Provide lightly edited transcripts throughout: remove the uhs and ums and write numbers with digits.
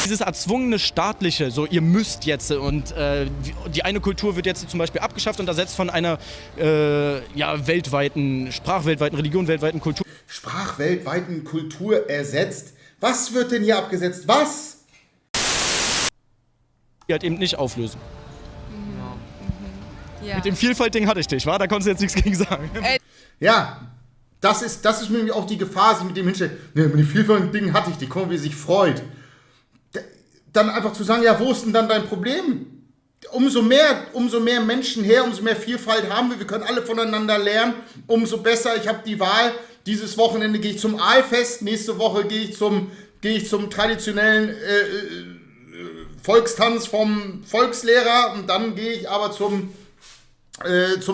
Dieses erzwungene staatliche, so ihr müsst jetzt und die eine Kultur wird jetzt zum Beispiel abgeschafft und ersetzt von einer weltweiten Sprachweltweiten Religion, weltweiten Kultur. Sprachweltweiten Kultur ersetzt? Was wird denn hier abgesetzt? Was? Die halt eben nicht auflösen. Ja. Mit dem Vielfalt-Ding hatte ich dich, wa? Da konntest du jetzt nichts gegen sagen. Ja, das ist nämlich auch die Gefahr, sich mit dem hinstellen. Ne, mit dem Vielfalt-Ding hatte ich dich. Guck mal, wie er sich freut. Dann einfach zu sagen, ja, wo ist denn dann dein Problem? Umso mehr Menschen her, umso mehr Vielfalt haben wir. Wir können alle voneinander lernen. Umso besser. Ich habe die Wahl. Dieses Wochenende gehe ich zum Aalfest. Nächste Woche gehe ich zum traditionellen Volkstanz vom Volkslehrer. Und dann gehe ich aber zum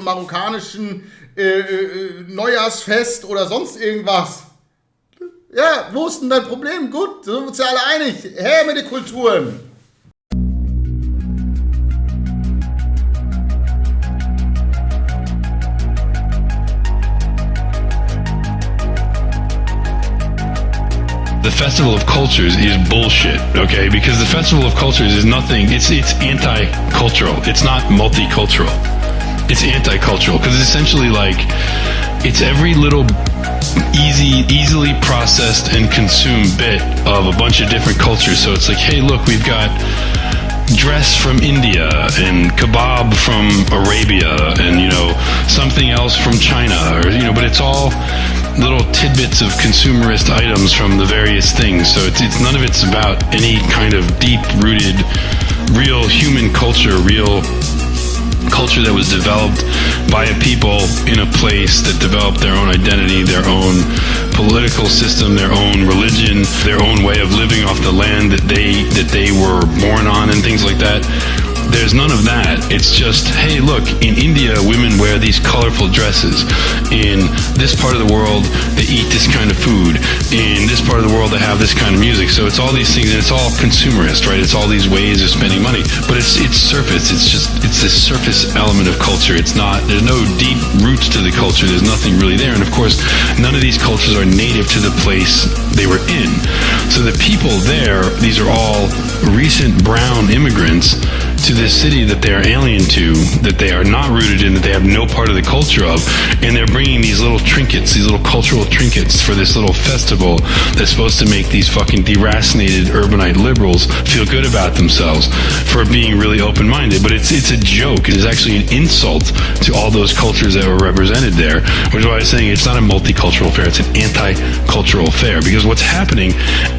marokkanischen Neujahrsfest oder sonst irgendwas. Ja, wo ist denn dein Problem? Gut, sind wir uns ja alle einig. Her mit den Kulturen. The Festival of Cultures is bullshit, okay? Because the Festival of Cultures is nothing, it's anti-cultural. It's not multicultural. It's anti-cultural because it's essentially like, it's every little easily processed and consumed bit of a bunch of different cultures. So it's like, hey, look, we've got dress from India and kebab from Arabia and, something else from China, or, but it's all little tidbits of consumerist items from the various things. So it's none of it's about any kind of deep-rooted, real human culture, real culture that was developed by a people in a place that developed their own identity, their own political system, their own religion, their own way of living off the land that they were born on and things like that. There's none of that. It's just, hey, look, in India, women wear these colorful dresses. In this part of the world, they eat this kind of food. In this part of the world, they have this kind of music. So it's all these things, and it's all consumerist, right? It's all these ways of spending money. But it's surface. It's this surface element of culture. There's no deep roots to the culture. There's nothing really there. And of course, none of these cultures are native to the place they were in. So the people there, these are all recent brown immigrants to this city that they are alien to, that they are not rooted in, that they have no part of the culture of, and they're bringing these little trinkets, these little cultural trinkets for this little festival that's supposed to make these fucking deracinated urbanite liberals feel good about themselves for being really open-minded. But it's a joke. It is actually an insult to all those cultures that were represented there, which is why I was saying it's not a multicultural affair, it's an anti-cultural affair. Because what's happening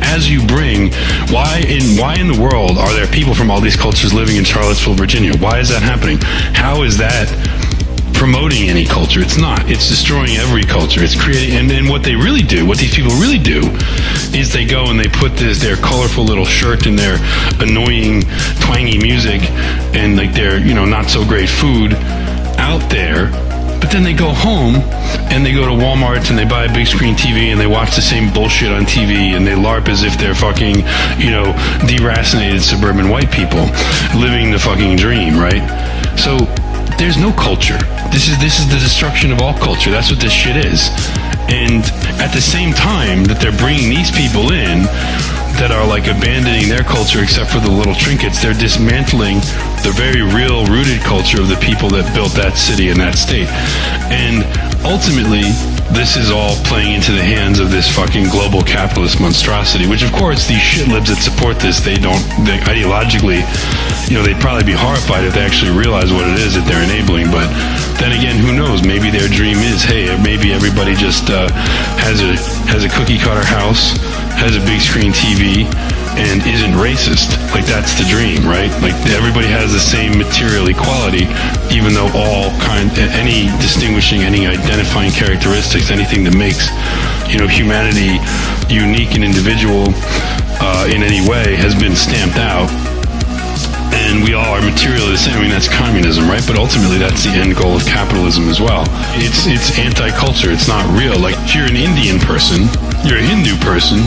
as you bring, why in the world are there people from all these cultures living in Charlottesville, Virginia? Why is that happening? How is that promoting any culture? It's not. It's destroying every culture. It's creating, and what they really do, what these people really do, is they go and they put their colorful little shirt and their annoying, twangy music and like their, not so great food out there. But then they go home and they go to Walmart and they buy a big screen TV and they watch the same bullshit on TV and they LARP as if they're fucking, deracinated suburban white people living the fucking dream, right? So there's no culture. This is the destruction of all culture. That's what this shit is. And at the same time that they're bringing these people in that are like abandoning their culture except for the little trinkets, they're dismantling the very real rooted culture of the people that built that city and that state. And ultimately, this is all playing into the hands of this fucking global capitalist monstrosity, which of course these shitlibs that support this, they ideologically, they'd probably be horrified if they actually realize what it is that they're enabling. But then again, who knows? Maybe their dream is, hey, maybe everybody just has a cookie cutter house, has a big screen TV, and isn't racist. Like, that's the dream, right? Like, everybody has the same material equality, even though any distinguishing, any identifying characteristics, anything that makes, humanity unique and individual in any way has been stamped out. And we all are materially the same. I mean, that's communism, right? But ultimately, that's the end goal of capitalism as well. It's anti-culture. It's not real. Like, if you're an Indian person, you're a Hindu person,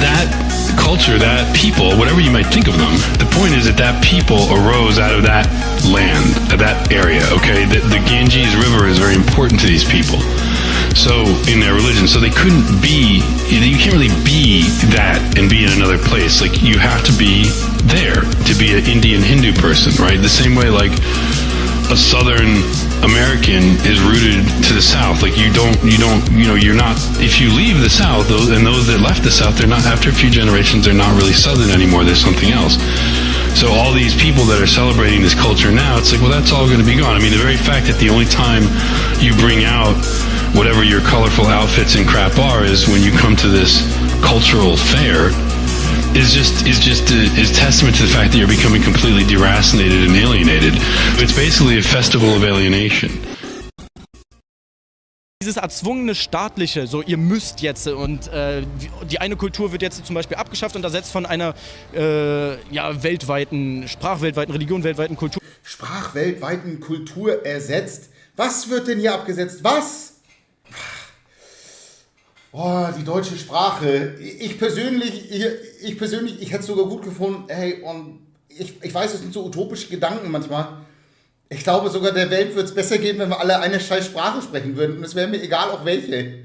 that culture, that people, whatever you might think of them, the point is that people arose out of that land, that area, okay? The Ganges River is very important to these people. So in their religion, so they couldn't be. You can't really be that and be in another place. Like you have to be there to be an Indian Hindu person, right? The same way like a Southern American is rooted to the South. Like you're not, if you leave the South, those that left the South, they're not, after a few generations, they're not really Southern anymore. There's something else. So all these people that are celebrating this culture now, it's like, well, that's all going to be gone. I mean, the very fact that the only time you bring out whatever your colorful outfits and crap are is when you come to this cultural fair is testament to the fact that you're becoming completely deracinated and alienated. It's basically a festival of alienation. Dieses erzwungene staatliche, so ihr müsst jetzt und die eine Kultur wird jetzt zum Beispiel abgeschafft und ersetzt von einer weltweiten Sprachweltweiten Religion, weltweiten Kultur. Sprachweltweiten Kultur ersetzt? Was wird denn hier abgesetzt? Was? Oh, die deutsche Sprache. Ich persönlich, ich hätte es sogar gut gefunden. Hey, und ich weiß, es sind so utopische Gedanken manchmal. Ich glaube sogar, der Welt wird es besser gehen, wenn wir alle eine scheiß Sprache sprechen würden. Und es wäre mir egal, auch welche.